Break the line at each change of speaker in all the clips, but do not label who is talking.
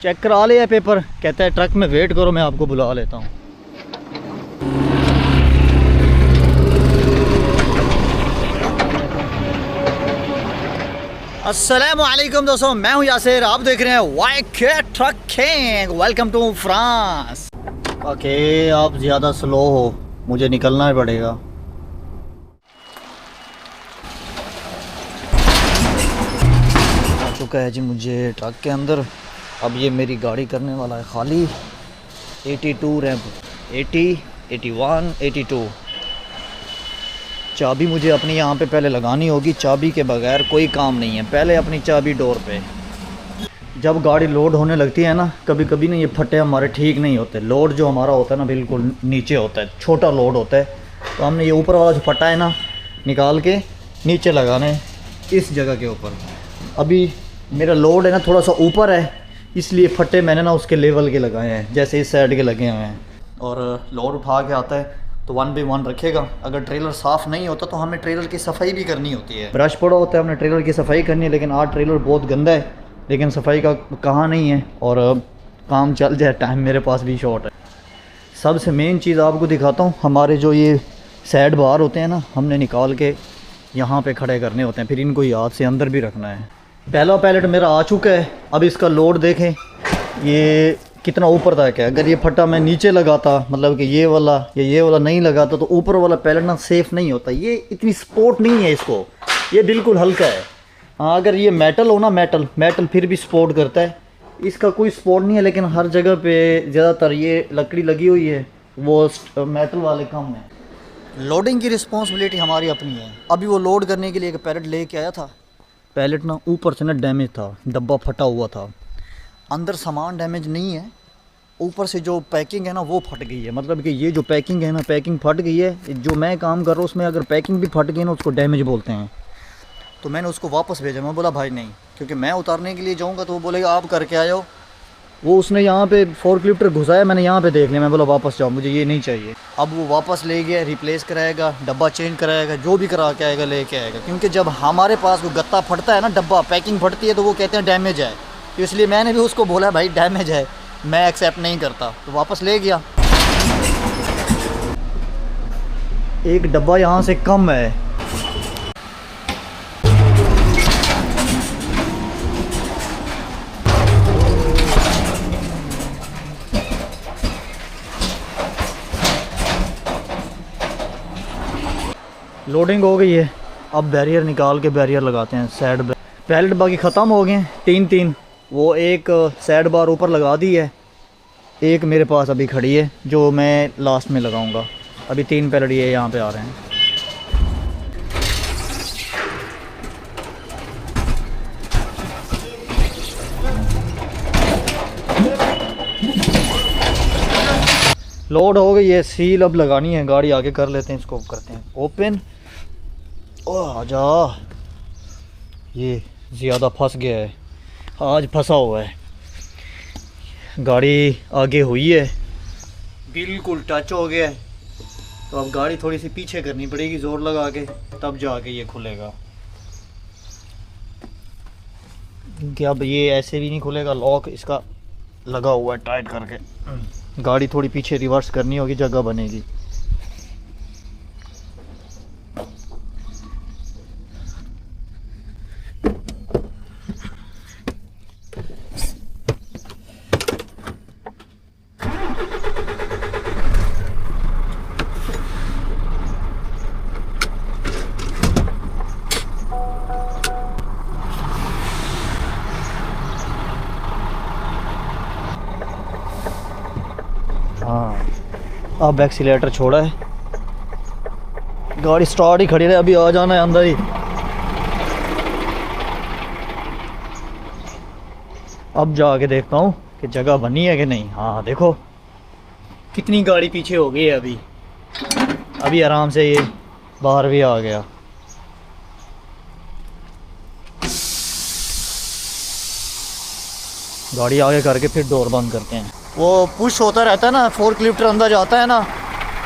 Check करा लिया paper, कहता है ट्रक में वेट करो, मैं आपको बुला लेता हूँ। अस्सलाम वालेकुम दोस्तों, मैं हूँ यासिर, आप देख रहे हैं YK trucking. Welcome to France. Okay, आप ज़्यादा स्लो हो, मुझे निकलना ही पड़ेगा। आ चुका है जी मुझे ट्रक के अंदर। अब ये मेरी गाड़ी करने वाला है खाली। 82 रैंप, 80, 81, 82। चाबी मुझे अपनी यहाँ पे पहले लगानी होगी, चाबी के बगैर कोई काम नहीं है। पहले अपनी चाबी डोर पे। जब गाड़ी लोड होने लगती है ना, कभी कभी ना ये फट्टे हमारे ठीक नहीं होते। लोड जो हमारा होता है ना बिल्कुल नीचे होता है, छोटा लोड होता है। तो हमने ये ऊपर वाला जो फट्टा है ना निकाल के नीचे लगाने इस जगह के ऊपर। अभी मेरा लोड है ना थोड़ा सा ऊपर है, इसलिए फट्टे मैंने ना उसके लेवल के लगाए हैं, जैसे इस साइड के लगे हुए हैं। और लोड उठा के आता है तो 1 by 1 रखेगा। अगर ट्रेलर साफ़ नहीं होता तो हमें ट्रेलर की सफाई भी करनी होती है। ब्रश पड़ा होता है, हमने ट्रेलर की सफाई करनी है। लेकिन आज ट्रेलर बहुत गंदा है, लेकिन सफाई का कहाँ नहीं है। और काम चल जाए, टाइम मेरे पास भी शॉर्ट है। सबसे मेन चीज़ आपको दिखाता हूँ, हमारे जो ये साइड बार होते हैं ना, हमने निकाल के यहाँ पे खड़े करने होते हैं, फिर इनको याद से अंदर भी रखना है। पहला पैलेट मेरा आ चुका है। अब इसका लोड देखें, ये कितना ऊपर तक है। अगर ये फट्टा मैं नीचे लगाता, मतलब कि ये वाला या ये वाला नहीं लगाता, तो ऊपर वाला पैलेट ना सेफ़ नहीं होता। ये इतनी सपोर्ट नहीं है इसको, ये बिल्कुल हल्का है। हाँ, अगर ये मेटल हो ना, मेटल फिर भी सपोर्ट करता है। इसका कोई सपोर्ट नहीं है। लेकिन हर जगह पे ज़्यादातर ये लकड़ी लगी हुई है, वो मेटल वाले कम है। लोडिंग की रिस्पॉन्सिबिलिटी हमारी अपनी है। अभी वो लोड करने के लिए एक पैलेट लेके आया था। पैलेट ना ऊपर से ना डैमेज था, डब्बा फटा हुआ था। अंदर सामान डैमेज नहीं है, ऊपर से जो पैकिंग है ना वो फट गई है। मतलब कि ये जो पैकिंग है ना, पैकिंग फट गई है। जो मैं काम कर रहा हूँ उसमें अगर पैकिंग भी फट गई ना, उसको डैमेज बोलते हैं। तो मैंने उसको वापस भेजा। मैं बोला भाई नहीं, क्योंकि मैं उतारने के लिए जाऊँगा तो वो बोलेगा आप करके आ जाओ। वो उसने यहाँ पे फोर्कलिफ्टर घुसाया, मैंने यहाँ पे देख लिया। मैं बोला वापस जाओ, मुझे ये नहीं चाहिए। अब वो वापस ले गया, रिप्लेस कराएगा, डब्बा चेंज कराएगा, जो भी करा के आएगा लेके आएगा। क्योंकि जब हमारे पास वो गत्ता फटता है ना, डब्बा पैकिंग फटती है, तो वो कहते हैं डैमेज है। तो इसलिए मैंने भी उसको बोला भाई डैमेज है, मैं एक्सेप्ट नहीं करता। तो वापस ले गया। एक डब्बा यहाँ से कम है। लोडिंग हो गई है। अब बैरियर निकाल के बैरियर लगाते हैं साइड। पैलेट बाकी ख़त्म हो गए हैं, 3-3। वो एक साइड बार ऊपर लगा दी है, एक मेरे पास अभी खड़ी है जो मैं लास्ट में लगाऊंगा। अभी 3 पैलेट ये यहाँ पे आ रहे हैं। लोड हो गई है, सील अब लगानी है। गाड़ी आगे कर लेते हैं, इसको करते हैं ओपन। ओह आजा, ये ज़्यादा फंस गया है, आज फंसा हुआ है। गाड़ी आगे हुई है, बिल्कुल टच हो गया है। तो अब गाड़ी थोड़ी सी पीछे करनी पड़ेगी ज़ोर लगा के, तब जाके ये खुलेगा। क्योंकि अब ये ऐसे भी नहीं खुलेगा, लॉक इसका लगा हुआ है टाइट करके। गाड़ी थोड़ी पीछे रिवर्स करनी होगी, जगह बनेगी। हाँ, अब एक्सीलेटर छोड़ा है, गाड़ी स्टार्ट ही खड़ी रहे। अभी आ जाना है अंदर ही। अब जाके देखता हूँ कि जगह बनी है कि नहीं। हाँ देखो कितनी गाड़ी पीछे हो गई है। अभी आराम से ये बाहर भी आ गया। गाड़ी आगे करके फिर डोर बंद करते हैं। वो पुश होता रहता है ना, फोर्कलिफ्टर अंदर जाता है ना,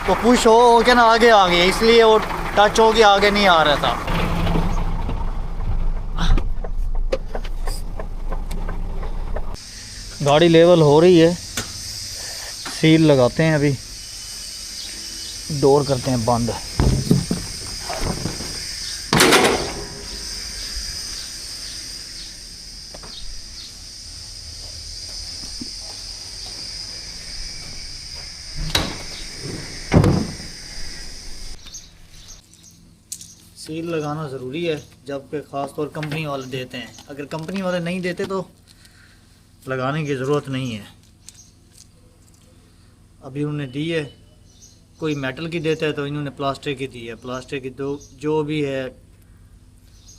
तो पुश हो के ना आगे आ गया, इसलिए वो टच हो के आगे नहीं आ रहा था। गाड़ी लेवल हो रही है, सील लगाते हैं, अभी डोर करते हैं बंद। सील लगाना ज़रूरी है, जबकि ख़ास तौर कंपनी वाले देते हैं। अगर कंपनी वाले नहीं देते तो लगाने की ज़रूरत नहीं है। अभी उन्होंने दी है, कोई मेटल की देता है तो इन्होंने प्लास्टिक की दी है। प्लास्टिक की दो जो भी है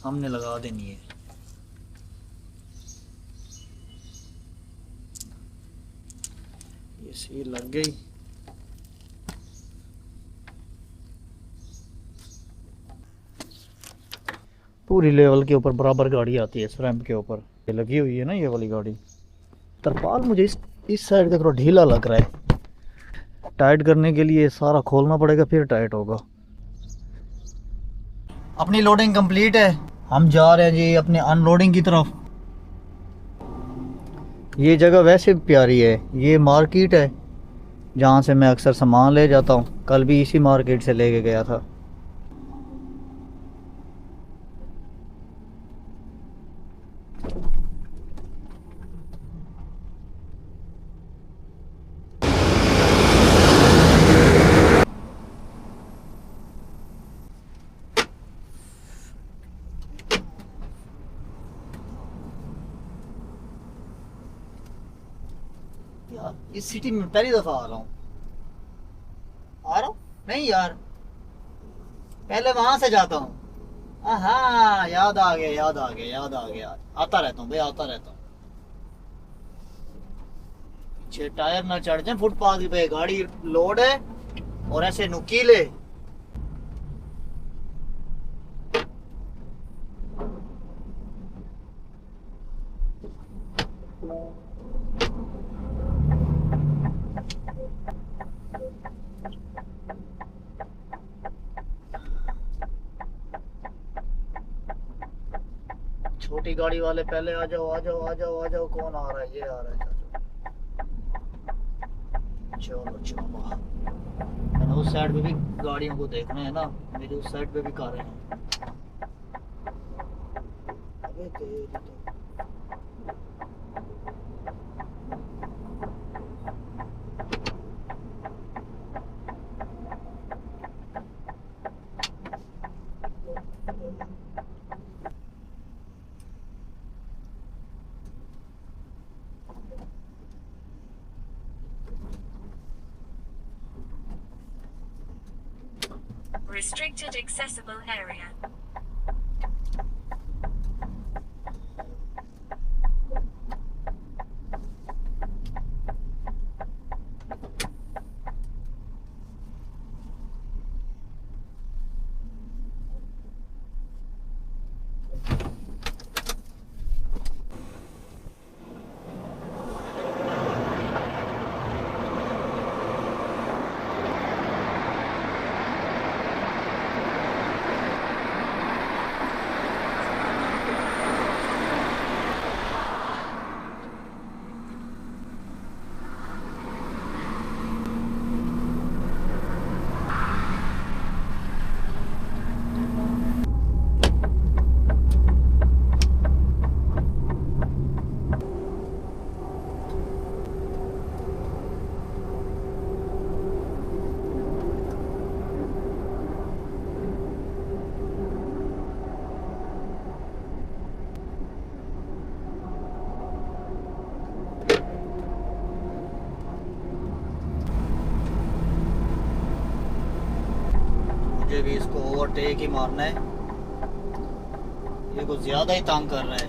हमने लगा देनी है। ये सील लग गई। पूरी लेवल के ऊपर बराबर गाड़ी आती है इस रैंप के ऊपर। ये लगी हुई है ना ये वाली गाड़ी। तरपाल मुझे इस साइड का थोड़ा ढीला लग रहा है। टाइट करने के लिए सारा खोलना पड़ेगा, फिर टाइट होगा। अपनी लोडिंग कंप्लीट है, हम जा रहे हैं जी अपने अनलोडिंग की तरफ। ये जगह वैसे भी प्यारी है, ये मार्केट है जहाँ से मैं अक्सर सामान ले जाता हूँ। कल भी इसी मार्केट से लेके गया था। यार इस सिटी में पहली दफा आ रहा हूँ। नहीं यार, पहले वहां से जाता हूँ। हाँ, याद आ गया, याद आ गया, याद आ गया। आता रहता हूँ भाई, आता रहता हूँ। पीछे टायर ना चढ़ जाए फुटपाथ पे, गाड़ी लोड है और ऐसे नुकीले। छोटी गाड़ी वाले पहले आ जाओ, आ जाओ, आ जाओ, आ जाओ। कौन आ रहा है? ये आ रहा है। चलो चलो, मैंने उस साइड पे भी गाड़ियों को देखना है ना, मेरी उस साइड पे भी कारें हैं। अबे तेरी तो।
Restricted accessible area. मुझे भी इसको ओवरटेक ही मारना है। ये कुछ ज्यादा ही तंग कर रहा है।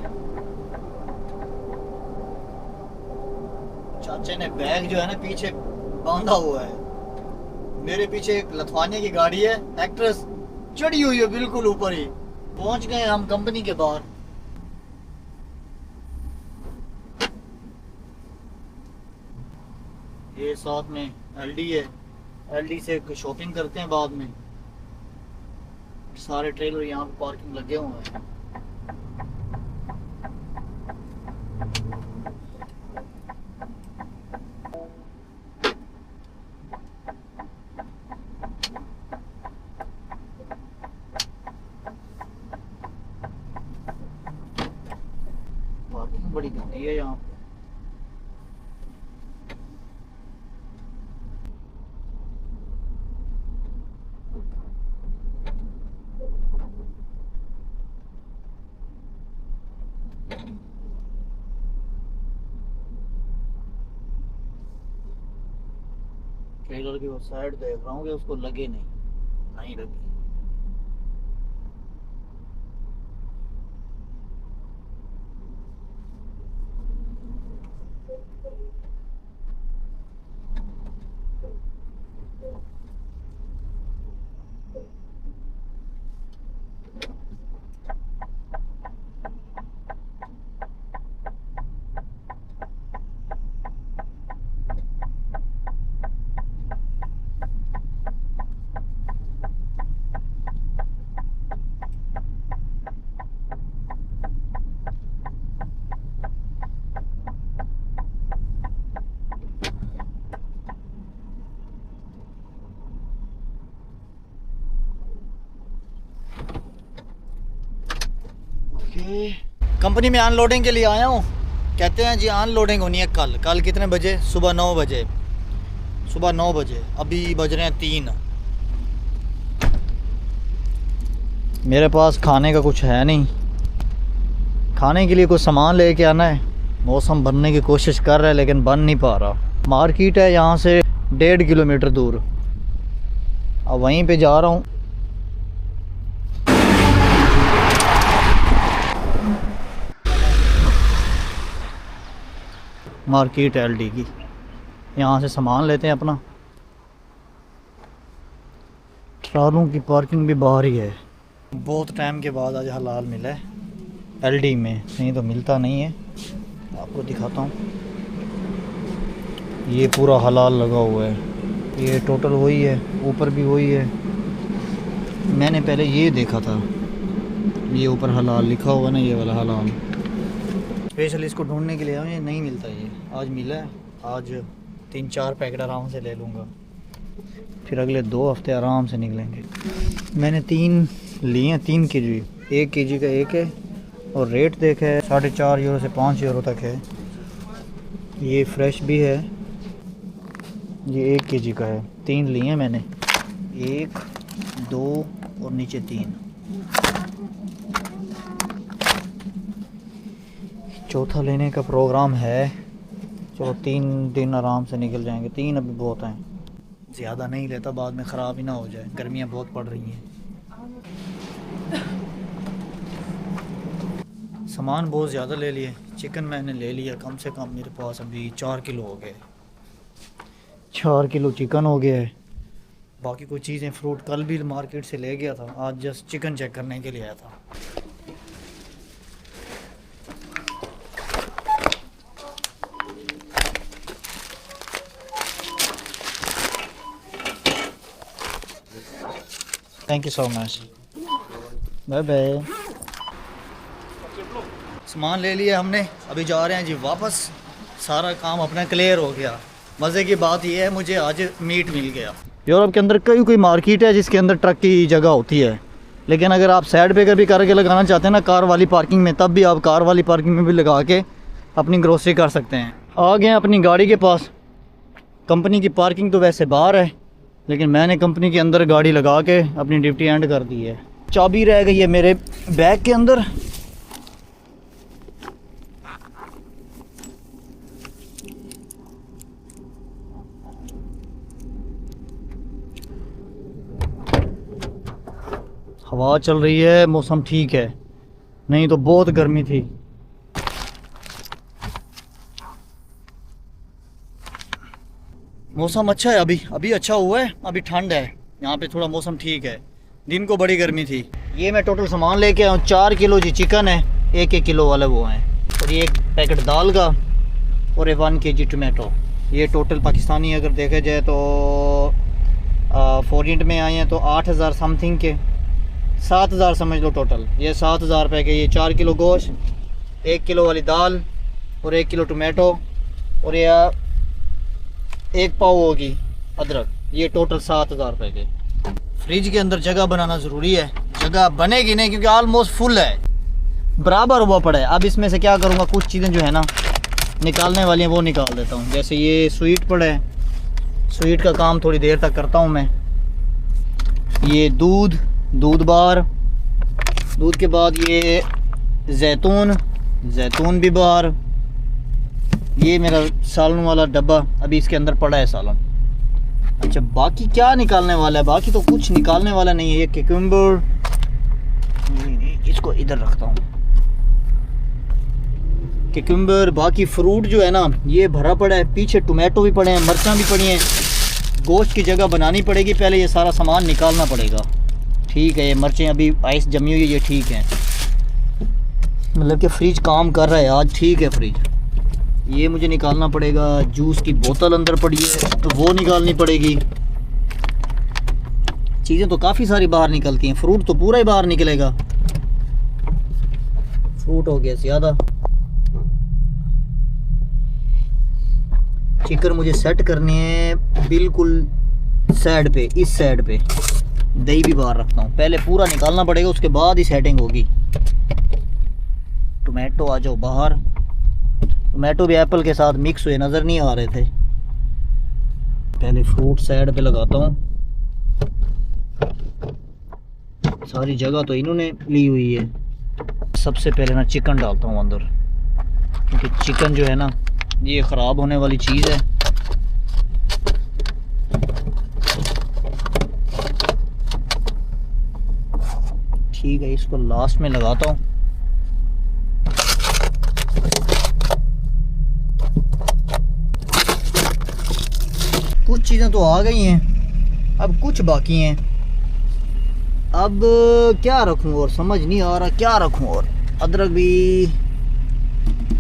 चाचे ने बैग जो है ना पीछे बांधा हुआ है। मेरे पीछे एक लथवाने की गाड़ी है, एक्ट्रेस चढ़ी हुई है बिल्कुल ऊपर ही। पहुंच गए हम कंपनी के बाहर। ये साथ में एलडी है, एलडी से शॉपिंग करते हैं बाद में। सारे ट्रेलर यहाँ पे पार्किंग लगे हुए हैं।
होती है यहाँ। ट्रेलर की वो साइड देख रहा हूँ कि उसको लगे नहीं लगी। कंपनी में अनलोडिंग के लिए आया हूँ। कहते हैं जी अनलोडिंग होनी है कल कितने बजे? सुबह 9 बजे। अभी बज रहे हैं 3। मेरे पास खाने का कुछ है नहीं, खाने के लिए कुछ सामान लेके आना है। मौसम बनने की कोशिश कर रहा है लेकिन बन नहीं पा रहा। मार्केट है यहाँ से 1.5 किलोमीटर दूर, अब वहीं पे जा रहा हूँ। मार्केट एलडी की, यहाँ से सामान लेते हैं अपना। ट्रालों की पार्किंग भी बाहर ही है। बहुत टाइम के बाद आज हलाल मिला है एलडी में, नहीं तो मिलता नहीं है। आपको दिखाता हूँ, ये पूरा हलाल लगा हुआ है। ये टोटल वही है, ऊपर भी वही है। मैंने पहले ये देखा था, ये ऊपर हलाल लिखा हुआ ना, ये वाला हलाल। स्पेशल इसको ढूंढने के लिए आया, ये नहीं मिलता। ये आज मिला है, आज 3-4 पैकेट आराम से ले लूँगा, फिर अगले 2 हफ्ते आराम से निकलेंगे। मैंने 3 लिए हैं, 3 केजी। 1 केजी का एक है और रेट देखा है 4.5 यूरो से 5 यूरो तक है। ये फ्रेश भी है, ये 1 केजी का है। 3 लिए हैं मैंने, 1, 2 और नीचे 3। चौथा लेने का प्रोग्राम है। चलो 3 दिन आराम से निकल जाएंगे। 3 अभी बहुत हैं, ज़्यादा नहीं लेता, बाद में ख़राब ही ना हो जाए। गर्मियाँ बहुत पड़ रही हैं। सामान बहुत ज़्यादा ले लिए। चिकन मैंने ले लिया कम से कम, मेरे पास अभी 4 किलो हो गए। 4 किलो चिकन हो गया है। बाकी कुछ चीज़ें, फ्रूट कल भी मार्केट से ले गया था, आज जस्ट चिकन चेक करने के लिए आया था। Thank you so much, bye bye. सामान ले लिया हमने, अभी जा रहे हैं जी वापस। सारा काम अपना क्लियर हो गया। मज़े की बात यह है, मुझे आज मीट मिल गया। यूरोप के अंदर कोई मार्केट है जिसके अंदर ट्रक की जगह होती है, लेकिन अगर आप साइड पे कभी करके लगाना चाहते हैं ना कार वाली पार्किंग में, तब भी आप कार वाली पार्किंग में भी लगा के अपनी ग्रोसरी कर सकते हैं। आ गए अपनी गाड़ी के पास। कंपनी की पार्किंग तो वैसे बाहर है, लेकिन मैंने कंपनी के अंदर गाड़ी लगा के अपनी ड्यूटी एंड कर दी है। चाबी रह गई है मेरे बैग के अंदर। हवा चल रही है, मौसम ठीक है, नहीं तो बहुत गर्मी थी। मौसम अच्छा है, अभी अच्छा हुआ है। अभी ठंड है यहाँ पे, थोड़ा मौसम ठीक है। दिन को बड़ी गर्मी थी। ये मैं टोटल सामान लेके आया हूँ। 4 किलो जी चिकन है, 1 किलो वाले वो हैं, और ये 1 पैकेट दाल का, और 1 केजी टोमेटो। ये टोटल पाकिस्तानी अगर देखा जाए तो फॉरेन में आए हैं तो 8,000 समथिंग के, 7,000 समझ लो टोटल। ये 7,000 रुपये के। ये 4 किलो गोश्त, 1 किलो वाली दाल और 1 किलो टोमेटो, और ये 1 पाव होगी अदरक। ये टोटल 7,000 रुपये के। फ्रिज के अंदर जगह बनाना ज़रूरी है। जगह बनेगी नहीं क्योंकि ऑलमोस्ट फुल है। बराबर हुआ पड़ा है। अब इसमें से क्या करूँगा, कुछ चीज़ें जो है ना निकालने वाली हैं वो निकाल देता हूँ। जैसे ये स्वीट पड़ा है, स्वीट का काम थोड़ी देर तक करता हूँ मैं। ये दूध बार, दूध के बाद ये जैतून भी बाहर। ये मेरा सालन वाला डब्बा अभी इसके अंदर पड़ा है सालन। अच्छा बाकी क्या निकालने वाला है, बाकी तो कुछ निकालने वाला नहीं है। ये क्यूकम्बर, इसको इधर रखता हूँ, क्यूकम्बर। बाकी फ्रूट जो है ना ये भरा पड़ा है, पीछे टोमेटो भी पड़े हैं, मिर्चा भी पड़ी हैं। गोश्त की जगह बनानी पड़ेगी, पहले ये सारा सामान निकालना पड़ेगा। ठीक है, ये मिर्चें अभी आइस जमी हुई है, ये ठीक है, मतलब कि फ्रिज काम कर रहा है आज। ठीक है फ्रिज, ये मुझे निकालना पड़ेगा। जूस की बोतल अंदर पड़ी है तो वो निकालनी पड़ेगी। चीज़ें तो काफ़ी सारी बाहर निकलती हैं, फ्रूट तो पूरा ही बाहर निकलेगा। फ्रूट हो गया ज़्यादा। चिकन मुझे सेट करनी है बिल्कुल साइड पे, इस साइड पे। दही भी बाहर रखता हूँ, पहले पूरा निकालना पड़ेगा, उसके बाद ही सेटिंग होगी। टोमेटो आ जाओ बाहर। टोमेटो भी एप्पल के साथ मिक्स हुए नज़र नहीं आ रहे थे। पहले फ्रूट साइड पे लगाता हूँ, सारी जगह तो इन्होंने ली हुई है। सबसे पहले ना चिकन डालता हूँ अंदर, क्योंकि चिकन जो है ना ये ख़राब होने वाली चीज़ है। ठीक है, इसको लास्ट में लगाता हूँ। कुछ चीज़ें तो आ गई हैं, अब कुछ बाकी हैं। अब क्या रखूँ और समझ नहीं आ रहा क्या रखूँ। और अदरक भी,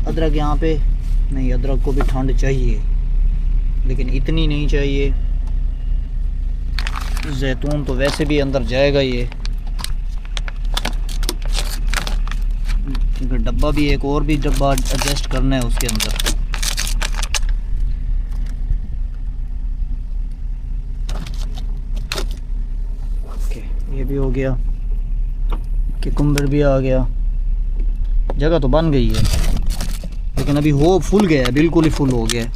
अदरक यहाँ पे नहीं, अदरक को भी ठंड चाहिए लेकिन इतनी नहीं चाहिए। जैतून तो वैसे भी अंदर जाएगा ये, क्योंकि डब्बा भी, एक और भी डब्बा एडजस्ट करना है उसके अंदर। ये भी हो गया, क्यूकम्बर भी आ गया। जगह तो बन गई है लेकिन अभी हो फुल गया है, बिल्कुल ही फुल हो गया है।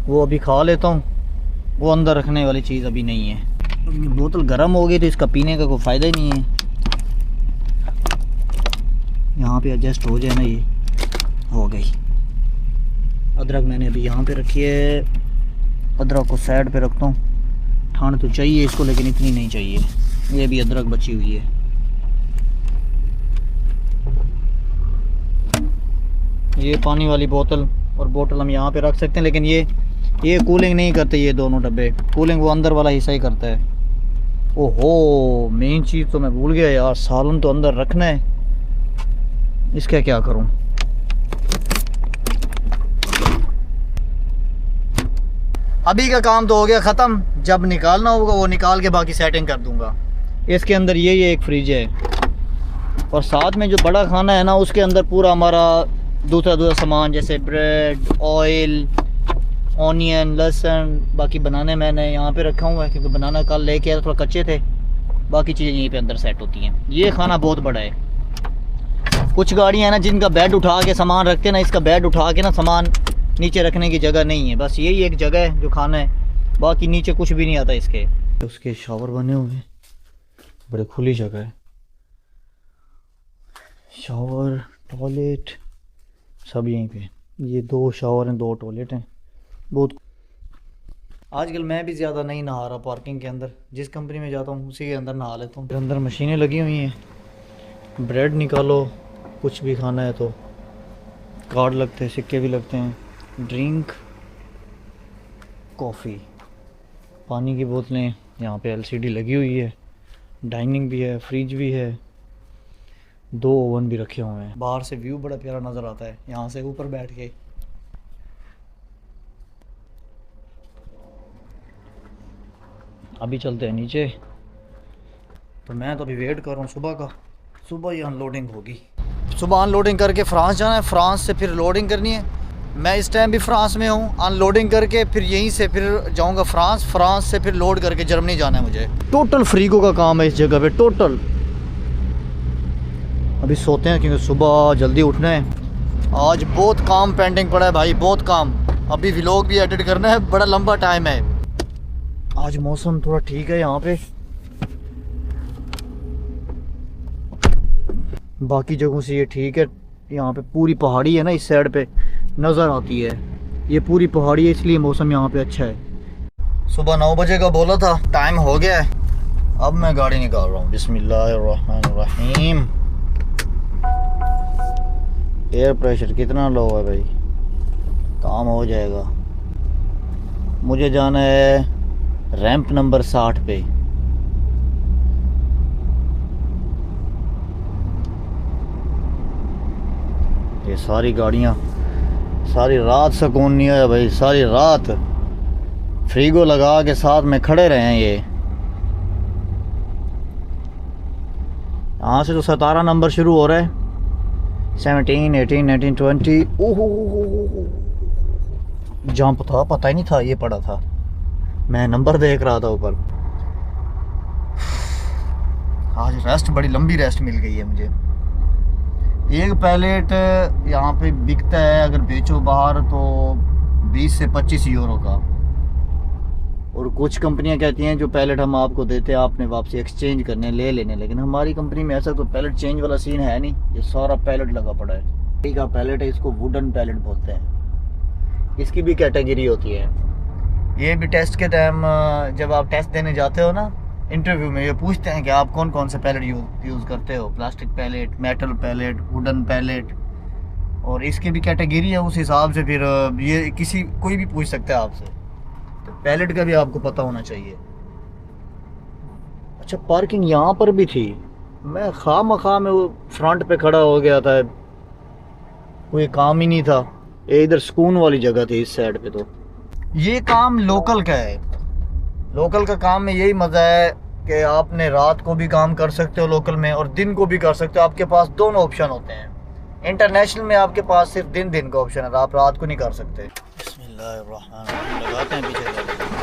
वो अभी खा लेता हूँ, वो अंदर रखने वाली चीज़ अभी नहीं है। बोतल गर्म हो गई तो इसका पीने का कोई फ़ायदा ही नहीं है। यहाँ पे एडजस्ट हो जाए ना, ये हो गई। अदरक मैंने अभी यहाँ पे रखी है, अदरक को साइड पे रखता हूँ। ठंड तो चाहिए इसको लेकिन इतनी नहीं चाहिए। ये भी अदरक बची हुई है। ये पानी वाली बोतल और बोतल हम यहाँ पे रख सकते हैं, लेकिन ये कूलिंग नहीं करते ये दोनों डब्बे। कूलिंग वो अंदर वाला हिस्सा ही करता है। ओहो, मेन चीज़ तो मैं भूल गया यार, सालन तो अंदर रखना है। इसका क्या करूँ? अभी का काम तो हो गया ख़त्म, जब निकालना होगा वो निकाल के बाकी सेटिंग कर दूंगा। इसके अंदर ये एक फ्रिज है और साथ में जो बड़ा खाना है ना उसके अंदर पूरा हमारा दूसरा सामान, जैसे ब्रेड, ऑयल, ऑनियन, लहसुन। बाकी बनाने मैंने यहाँ पे रखा हुआ है क्योंकि बनाना कल लेके आया, थोड़ा कच्चे थे। बाकी चीज़ें यहीं पे अंदर सेट होती हैं। ये खाना बहुत बड़ा है। कुछ गाड़ियाँ हैं ना जिनका बेड उठा के सामान रखते हैं ना, इसका बेड उठा के ना सामान नीचे रखने की जगह नहीं है, बस यही एक जगह है जो खाना है, बाकी नीचे कुछ भी नहीं आता इसके। उसके शावर बने हुए हैं, बड़े खुली जगह है। शावर, टॉयलेट सब यहीं पे। ये 2 शावर हैं, 2 टॉयलेट हैं। बहुत आजकल मैं भी ज़्यादा नहीं नहा रहा पार्किंग के अंदर, जिस कंपनी में जाता हूँ उसी के अंदर नहा लेता हूँ। अंदर मशीनें लगी हुई हैं, ब्रेड निकालो, कुछ भी खाना है तो कार्ड लगते हैं, सिक्के भी लगते हैं। ड्रिंक, कॉफ़ी, पानी की बोतलें, यहाँ पे एलसीडी लगी हुई है, डाइनिंग भी है, फ्रिज भी है, 2 ओवन भी रखे हुए हैं। बाहर से व्यू बड़ा प्यारा नज़र आता है यहाँ से ऊपर बैठ के। अभी चलते हैं नीचे, तो मैं तो अभी वेट कर रहा हूँ सुबह का। सुबह ही अनलोडिंग होगी। सुबह अनलोडिंग करके फ्रांस जाना है, फ्रांस से फिर लोडिंग करनी है। मैं इस टाइम भी फ्रांस में हूँ, अनलोडिंग करके फिर यहीं से फिर जाऊँगा फ्रांस से फिर लोड करके जर्मनी जाना है मुझे। टोटल फ्रीगो का काम है इस जगह पे, टोटल। अभी सोते हैं क्योंकि सुबह जल्दी उठना है। आज बहुत काम पेंडिंग पड़ा है भाई, बहुत काम। अभी व्लॉग भी एडिट करना है, बड़ा लंबा टाइम है। आज मौसम थोड़ा ठीक है यहाँ पे, बाकी जगहों से ये ठीक है। यहाँ पे पूरी पहाड़ी है ना, इस साइड पे नज़र आती है, ये पूरी पहाड़ी है, इसलिए मौसम यहाँ पे अच्छा है। सुबह 9 बजे का बोला था, टाइम हो गया है। अब मैं गाड़ी निकाल रहा हूँ। बिस्मिल्लाहिर्रहमानिर्रहीम। एयर प्रेशर कितना लो है भाई, काम हो जाएगा। मुझे जाना है रैंप नंबर 60 पे। ये सारी गाड़ियाँ, सारी रात सुकून नहीं आया भाई, सारी रात फ्रीगो लगा के साथ में खड़े रहे हैं। ये यहाँ से तो 17 नंबर शुरू हो रहा है, 17, 18, 19, 20। ओहो जंप था, पता ही नहीं था ये पड़ा था, मैं नंबर देख रहा था ऊपर। आज रेस्ट, बड़ी लंबी रेस्ट मिल गई है मुझे। एक पैलेट यहाँ पे बिकता है अगर बेचो बाहर तो 20 से 25 यूरो का, और कुछ कंपनियां कहती हैं जो पैलेट हम आपको देते हैं आपने वापसी एक्सचेंज करने ले लेने, लेकिन हमारी कंपनी में ऐसा तो पैलेट चेंज वाला सीन है नहीं। ये सारा पैलेट लगा पड़ा है, ठीक है। पैलेट है, इसको वुडन पैलेट बोलते हैं। इसकी भी कैटेगरी होती है। ये भी टेस्ट के टाइम जब आप टेस्ट देने जाते हो ना, इंटरव्यू में ये पूछते हैं कि आप कौन कौन से पैलेट यूज़ करते हो, plastic pallet, metal pallet, wooden pallet, और इसकी भी कैटेगरी है। उस हिसाब से फिर ये कोई भी पूछ सकता है आपसे, तो पैलेट का भी आपको पता होना चाहिए। अच्छा, पार्किंग यहाँ पर भी थी, मैं खामखा में वो फ्रंट पे खड़ा हो गया था, कोई काम ही नहीं था। ये इधर सुकून वाली जगह थी इस साइड पे। तो ये काम लोकल का है। लोकल का काम में यही मज़ा है कि आपने रात को भी काम कर सकते हो लोकल में, और दिन को भी कर सकते हो। आपके पास दोनों ऑप्शन होते हैं। इंटरनेशनल में आपके पास सिर्फ दिन का ऑप्शन है, आप रात को नहीं कर सकते। बिस्मिल्लाहिर्रहमानिर्रहीम लगाते हैं पीछे।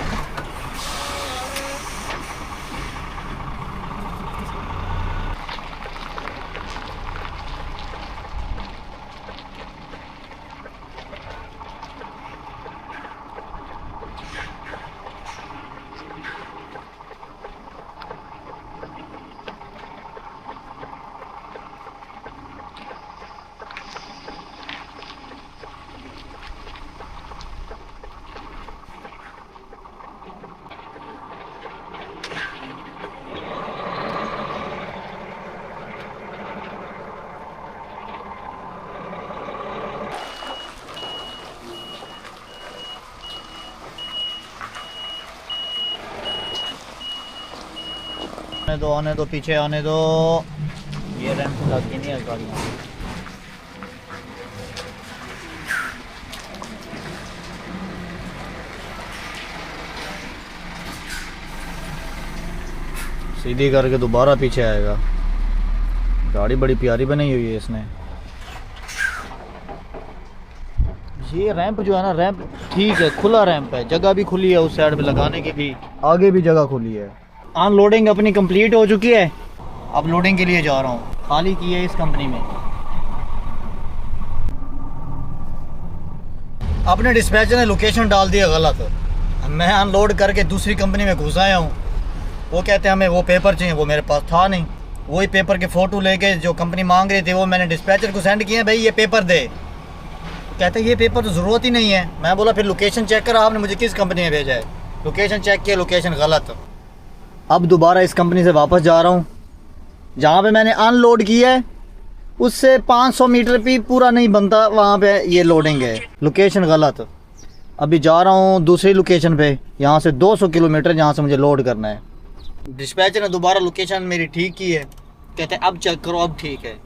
आने दो पीछे आने दो। ये रैंप लगी नहीं है गाड़ियाँ। सीधी करके दोबारा पीछे आएगा। गाड़ी बड़ी प्यारी बनाई हुई है इसने। ये रैंप जो है ना, रैंप ठीक है, खुला रैंप है, जगह भी खुली है उस साइड पे लगाने की भी, आगे भी जगह खुली है। अनलोडिंग अपनी कंप्लीट हो चुकी है, अब लोडिंग के लिए जा रहा हूँ। खाली की है इस कंपनी में। अपने डिस्पैचर ने लोकेशन डाल दिया गलत। मैं अनलोड करके दूसरी कंपनी में घुस आया हूँ। वो कहते हैं हमें वो पेपर चाहिए, वो मेरे पास था नहीं। वही पेपर के फ़ोटो लेके जो कंपनी मांग रही थी वो मैंने डिस्पैचर को सेंड किए, भाई ये पेपर दे। कहते हैं ये पेपर तो ज़रूरत ही नहीं है। मैं बोला फिर लोकेशन चेक करा आपने, मुझे किस कंपनी में भेजा है। लोकेशन चेक किया, लोकेशन गलत। अब दोबारा इस कंपनी से वापस जा रहा हूँ। जहाँ पे मैंने अनलोड किया है उससे 500 मीटर भी पूरा नहीं बनता, वहाँ पे ये लोडिंग है, लोकेशन गलत। अभी जा रहा हूँ दूसरी लोकेशन पे, यहाँ से 200 किलोमीटर जहाँ से मुझे लोड करना है। डिस्पैचर ने दोबारा लोकेशन मेरी ठीक की है, कहते हैं अब चेक करो, अब ठीक है।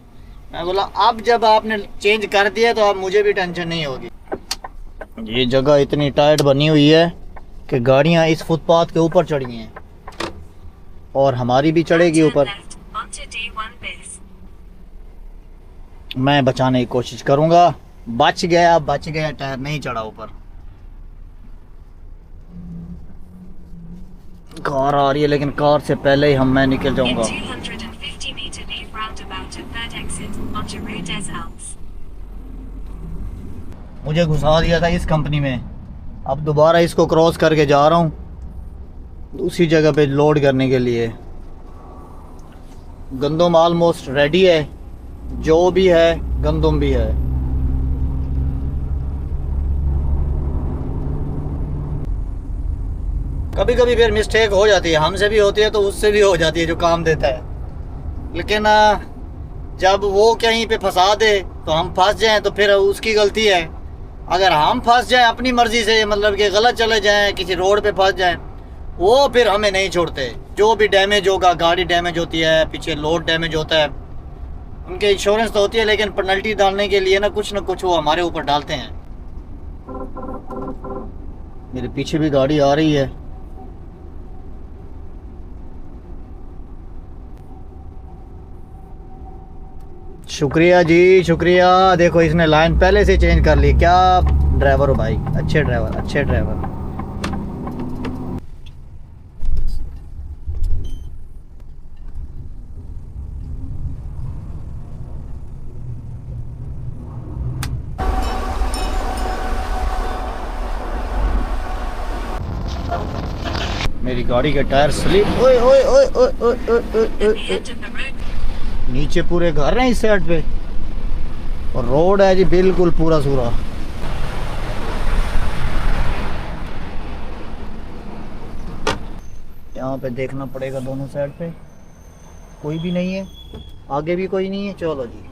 मैं बोला अब जब आपने चेंज कर दिया तो अब मुझे भी टेंशन नहीं होगी। ये जगह इतनी टाइट बनी हुई है कि गाड़ियाँ इस फुटपाथ के ऊपर चढ़ी हैं और हमारी भी चढ़ेगी ऊपर। मैं बचाने की कोशिश करूँगा,
बच गया, टायर नहीं चढ़ा ऊपर। कार आ रही है, लेकिन कार से पहले ही मैं निकल
In
जाऊंगा।
250 meter leave roundabout at third exit onto Rue des Alpes.
मुझे घुसा दिया था इस कंपनी में, अब दोबारा इसको क्रॉस करके जा रहा हूँ उसी जगह पे लोड करने के लिए। गंदम ऑलमोस्ट रेडी है, जो भी है गंदम भी है। कभी कभी फिर मिस्टेक हो जाती है, हमसे भी होती है तो उससे भी हो जाती है जो काम देता है। लेकिन जब वो कहीं पे फंसा दे तो हम फंस जाएं तो फिर उसकी गलती है। अगर हम फंस जाएं अपनी मर्जी से, मतलब कि गलत चले जाएं, किसी रोड पे फंस जाएं, वो फिर हमें नहीं छोड़ते। जो भी डैमेज होगा, गाड़ी डैमेज होती है, पीछे लोड डैमेज होता है, उनके इंश्योरेंस तो होती है, लेकिन पेनल्टी डालने के लिए ना कुछ वो हमारे ऊपर डालते हैं। मेरे पीछे भी गाड़ी आ रही है। शुक्रिया जी, शुक्रिया। देखो इसने लाइन पहले से चेंज कर ली। क्या ड्राइवर हो भाई, अच्छे ड्राइवर, अच्छे ड्राइवर। मेरी गाड़ी के टायर स्लिप। ओए ओए ओए ओए ओए ओए ओए
At the
ओए।
end of the road,
नीचे पूरे घर हैं इस साइड पे, और रोड है जी बिल्कुल पूरा सूरा। यहाँ पे देखना पड़ेगा दोनों साइड पे, कोई भी नहीं है, आगे भी कोई नहीं है। चलो जी,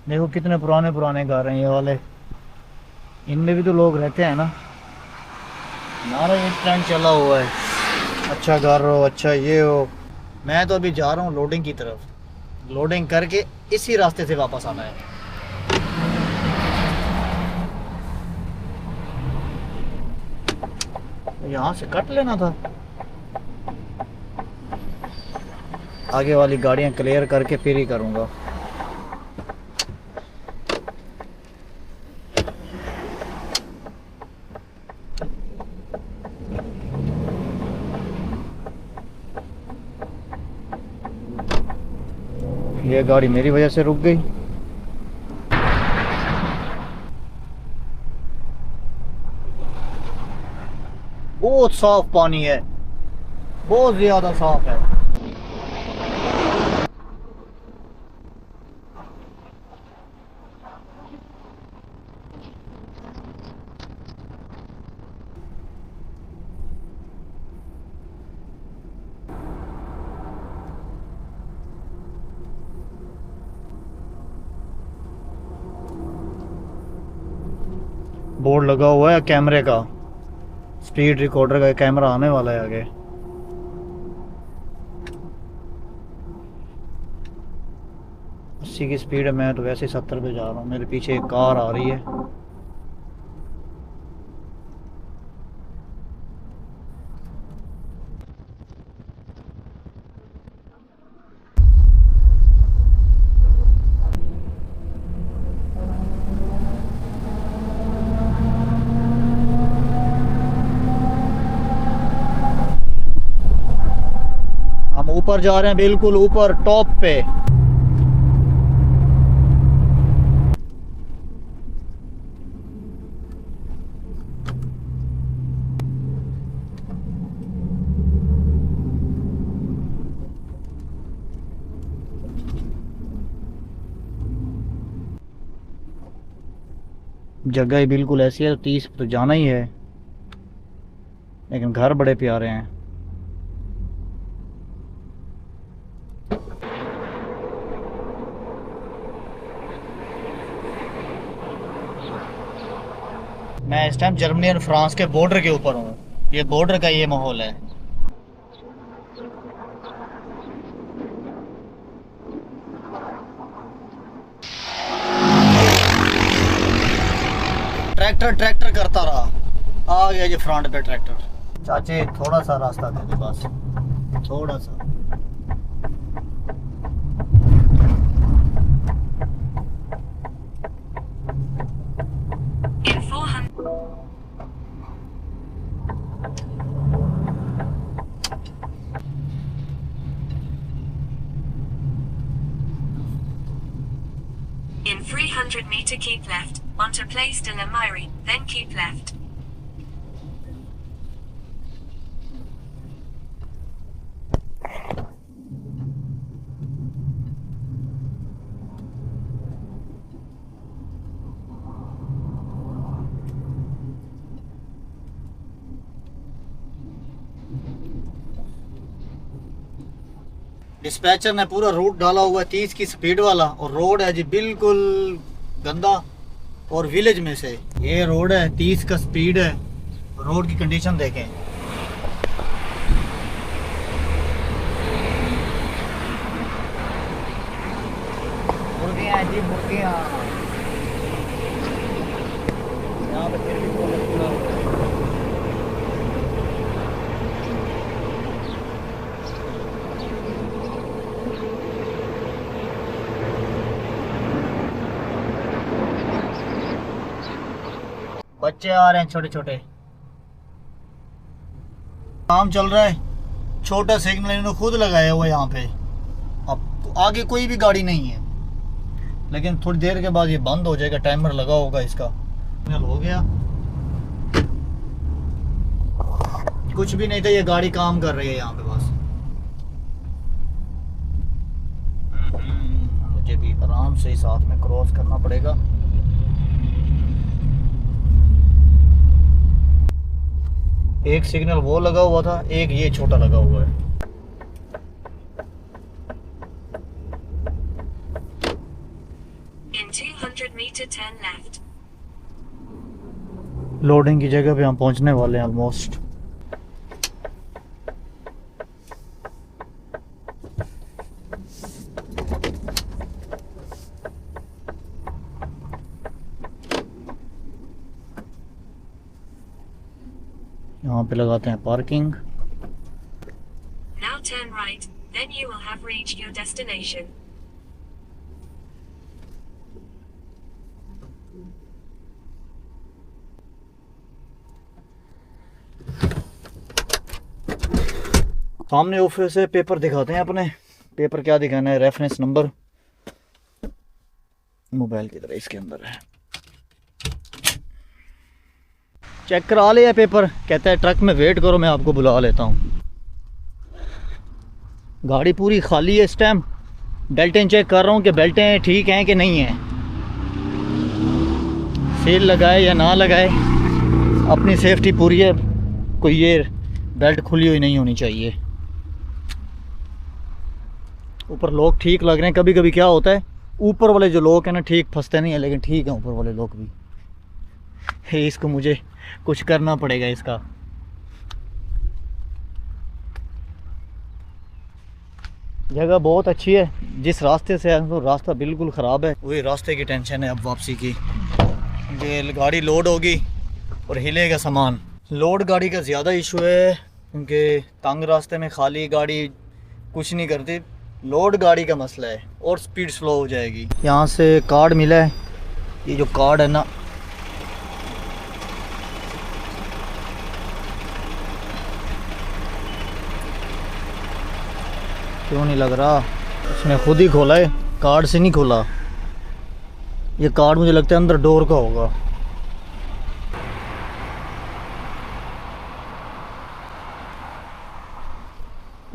देखो कितने पुराने पुराने घर हैं ये वाले, इनमें भी तो लोग रहते हैं ना। हमारा ये ट्रेंड चला हुआ है, अच्छा घर हो, अच्छा ये हो। मैं तो अभी जा रहा हूँ लोडिंग की तरफ, लोडिंग करके इसी रास्ते से वापस आना है। यहाँ से कट लेना था, आगे वाली गाड़ियाँ क्लियर करके फिर ही करूँगा। ये गाड़ी मेरी वजह से रुक गई। बहुत साफ पानी है, बहुत ज्यादा साफ है। बोर्ड लगा हुआ है कैमरे का, स्पीड रिकॉर्डर का कैमरा आने वाला है आगे। अस्सी की स्पीड है, मैं तो वैसे 70 पे जा रहा हूँ। मेरे पीछे एक कार आ रही है। हम ऊपर जा रहे हैं, बिल्कुल ऊपर टॉप पे। जगह ही बिल्कुल ऐसी है, तो 30 तो जाना ही है, लेकिन घर बड़े प्यारे हैं। मैं इस टाइम जर्मनी और फ्रांस के बॉर्डर के ऊपर हूँ। ये बॉर्डर का ये माहौल है। ट्रैक्टर करता रहा, आ गया जी फ्रंट पे ट्रैक्टर। चाचे थोड़ा सा रास्ता दे दे बस, थोड़ा सा।
In 400. In 300 meter keep left, onto Place de la Mairie, then keep left.
Dispatcher ने पूरा रूट डाला हुआ है 30 की स्पीड वाला, और रोड है जी बिल्कुल गंदा, और विलेज में से ये रोड है, 30 का स्पीड है। रोड की कंडीशन देखें। मुर्गियाँ जी मुर्गियाँ, यहाँ पे फिर भी बच्चे आ रहे हैं छोटे छोटे। काम चल रहा है, छोटा सिग्नल इन्होंने खुद लगाया हुआ है यहाँ पे। अब आगे कोई भी गाड़ी नहीं है, लेकिन थोड़ी देर के बाद ये बंद हो जाएगा, टाइमर लगा होगा इसका। सिग्नल हो गया, कुछ भी नहीं था, ये गाड़ी काम कर रही है यहाँ पे बस। मुझे भी आराम से साथ में क्रॉस करना पड़ेगा। एक सिग्नल वो लगा हुआ था, एक ये छोटा लगा हुआ है।
In 200 meter turn left.
Loading की जगह पे हम पहुंचने वाले हैं ऑलमोस्ट। यहाँ पे लगाते हैं parking.
Now turn right, then you will have reached your destination.
सामने ऑफिस से पेपर दिखाते हैं अपने। पेपर क्या दिखाना है? रेफरेंस नंबर मोबाइल की तरह इसके अंदर है। चेक करा लिया पेपर, कहता है ट्रक में वेट करो, मैं आपको बुला लेता हूँ। गाड़ी पूरी खाली है इस टाइम। बेल्टें चेक कर रहा हूँ कि बेल्टें ठीक हैं कि नहीं हैं, सील लगाए या ना लगाए। अपनी सेफ्टी पूरी है, कोई ये बेल्ट खुली हुई नहीं होनी चाहिए। ऊपर लोग ठीक लग रहे हैं। कभी कभी क्या होता है, ऊपर वाले जो लोग हैं ना ठीक फंसते नहीं है, लेकिन ठीक है ऊपर वाले लोग भी। इसको मुझे कुछ करना पड़ेगा इसका। जगह बहुत अच्छी है। जिस रास्ते से आए तो रास्ता बिल्कुल ख़राब है, वही रास्ते की टेंशन है अब वापसी की। ये गाड़ी लोड होगी और हिलेगा सामान। लोड गाड़ी का ज़्यादा इशू है, क्योंकि तंग रास्ते में खाली गाड़ी कुछ नहीं करती। लोड गाड़ी का मसला है और स्पीड स्लो हो जाएगी। यहाँ से कार्ड मिला है, ये जो कार्ड है ना, क्यों नहीं लग रहा? इसने खुद ही खोला है, कार्ड से नहीं खोला। ये कार्ड मुझे लगता है अंदर डोर का होगा।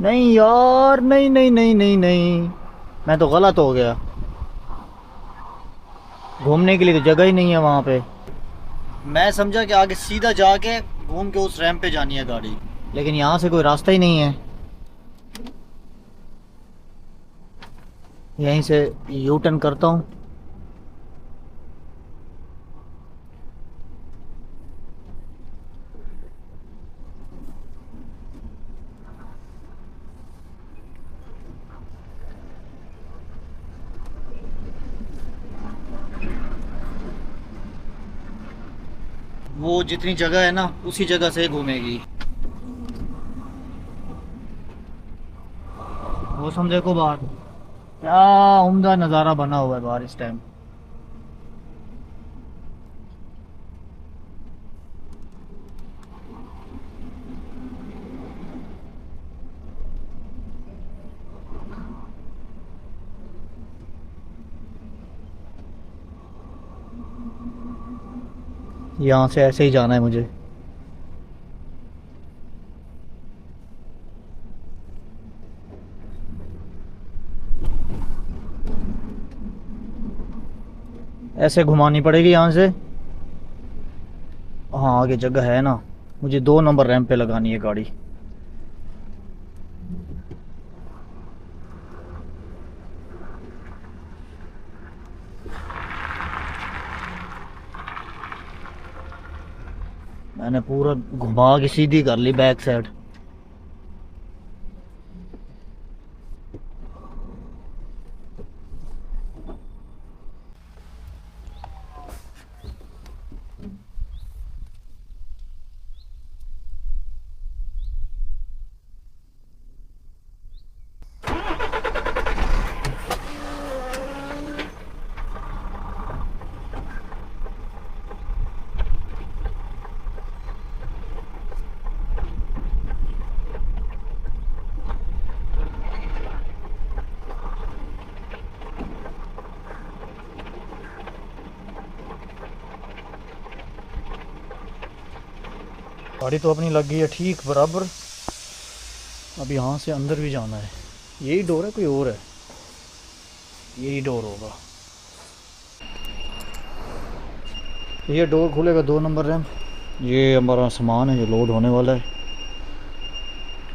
नहीं यार, नहीं नहीं नहीं नहीं नहीं, मैं तो गलत हो गया। घूमने के लिए तो जगह ही नहीं है वहाँ पे। मैं समझा कि आगे सीधा जाके घूम के उस रैंप पे जानी है गाड़ी, लेकिन यहाँ से कोई रास्ता ही नहीं है। यहीं से यू टर्न करता हूँ। वो
वो जितनी जगह है ना उसी जगह से घूमेगी। मौसम देखो बाहर, क्या उम्दा नज़ारा बना हुआ है बाहर इस टाइम। यहाँ से ऐसे ही जाना है मुझे। ऐसे घुमानी पड़ेगी यहाँ से। हाँ आगे जगह है ना, मुझे 2 नंबर रैंप पे लगानी है गाड़ी। मैंने पूरा घुमा के सीधी कर ली बैक साइड। गाड़ी तो अपनी लग गई है ठीक बराबर। अब यहाँ से अंदर भी जाना है। यही डोर है कोई और है? यही डोर होगा। ये डोर खुलेगा 2 नंबर रैंप। ये हमारा सामान है जो लोड होने वाला है।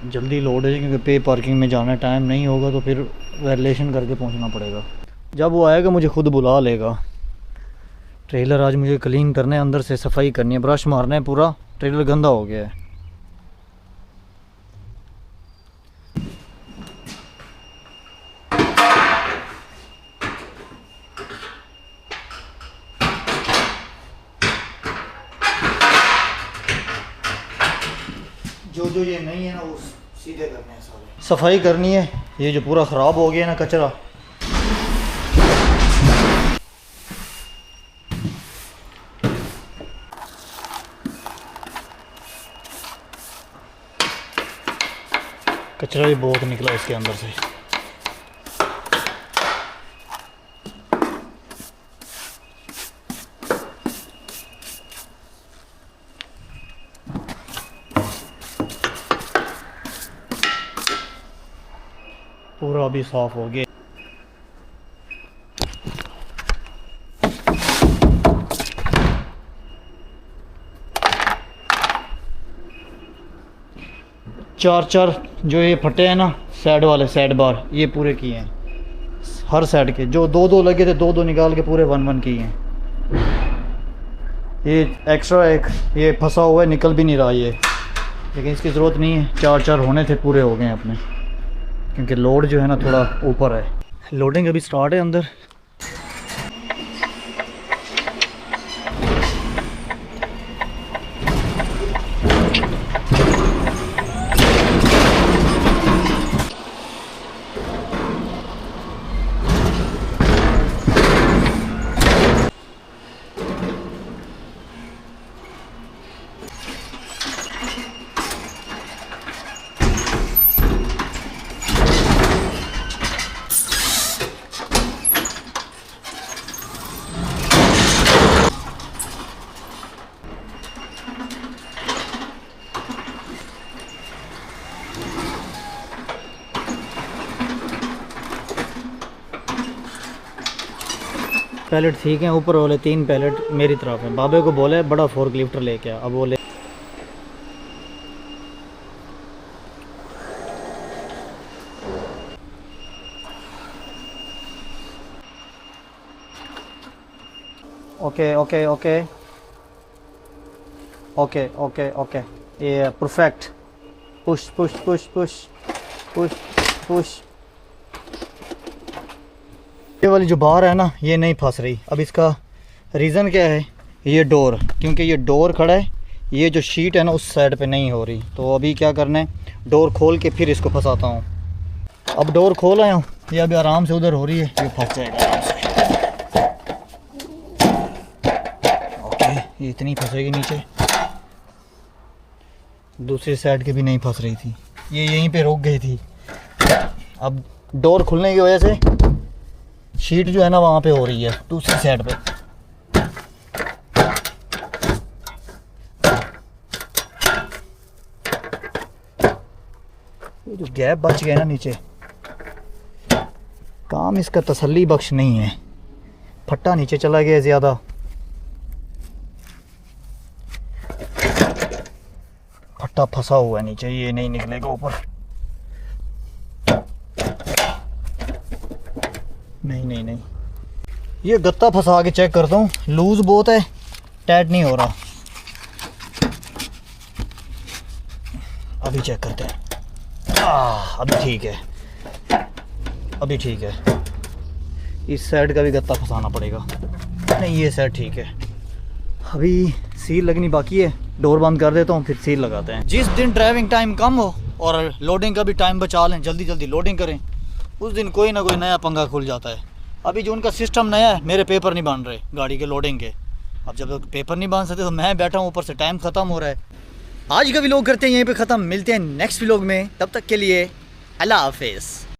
जल्दी लोड है क्योंकि पे पार्किंग में जाना टाइम नहीं होगा तो फिर वैलिडेशन करके पहुंचना पड़ेगा। जब वो आएगा मुझे खुद बुला लेगा। ट्रेलर आज मुझे क्लीन करना है, अंदर से सफाई करनी है, ब्रश मारना है, पूरा ट्रेलर गंदा हो गया है। जो ये नहीं है ना वो सीधे करने हैं सारे। सफाई करनी है, ये जो पूरा ख़राब हो गया ना कचरा। कचरा भी बहुत निकला इसके अंदर से। पूरा भी साफ हो गया। चार जो ये फटे हैं ना साइड वाले, साइड बार ये पूरे किए हैं हर साइड के। जो 2 लगे थे 2 निकाल के पूरे 1 किए हैं। ये एक्स्ट्रा एक ये फंसा हुआ है, निकल भी नहीं रहा ये, लेकिन इसकी ज़रूरत नहीं है। 4 होने थे, पूरे हो गए हैं अपने, क्योंकि लोड जो है ना थोड़ा ऊपर है। लोडिंग अभी स्टार्ट है अंदर। पैलेट ठीक है, ऊपर वाले 3 पैलेट मेरी तरफ है। बाबे को बोले बड़ा फोर्क लिफ्टर लेके आ, अब बोले okay okay okay okay okay okay ये perfect. Push push push push push push. ये वाली जो बार है ना ये नहीं फंस रही। अब इसका रीज़न क्या है,
ये डोर, क्योंकि ये डोर खड़ा है, ये जो शीट है ना उस साइड पे नहीं हो रही। तो अभी क्या करना है, डोर खोल के फिर इसको फंसाता हूँ। अब डोर खोल आया हूँ, ये अभी आराम से उधर हो रही है, ये फंस जाएगा आराम से। ओके, ये इतनी फंसेगी नीचे, दूसरी साइड के भी नहीं फंस रही थी, ये यहीं पे रुक गई थी। अब डोर खुलने की वजह से शीट जो है ना वहाँ पे हो रही है दूसरी साइड पे। ये जो गैप बच गया ना नीचे, काम इसका तसल्ली बख्श नहीं है। फट्टा नीचे चला गया ज़्यादा, फट्टा फंसा हुआ है नीचे, ये नहीं निकलेगा ऊपर। नहीं, ये गत्ता फंसा के चेक करता हूँ, लूज़ बहुत है, टाइट नहीं हो रहा। अभी चेक करते हैं। अभी ठीक है, अभी ठीक है। इस साइड का भी गत्ता फंसाना पड़ेगा। नहीं, ये साइड ठीक है। अभी सील लगनी बाकी है, डोर बंद कर देता हूँ, फिर सील लगाते हैं। जिस दिन ड्राइविंग टाइम कम हो और लोडिंग का भी टाइम बचा लें, जल्दी जल्दी लोडिंग करें, उस दिन कोई ना कोई नया पंगा खुल जाता है। अभी जो उनका सिस्टम नया है, मेरे पेपर नहीं बन रहे गाड़ी के लोडिंग के। अब जब तक पेपर नहीं बन सकते तो मैं बैठा हूँ, ऊपर से टाइम ख़त्म हो रहा है। आज का व्लॉग करते हैं यहीं पे ख़त्म, मिलते हैं नेक्स्ट व्लॉग में। तब तक के लिए अल्लाह हाफिज़।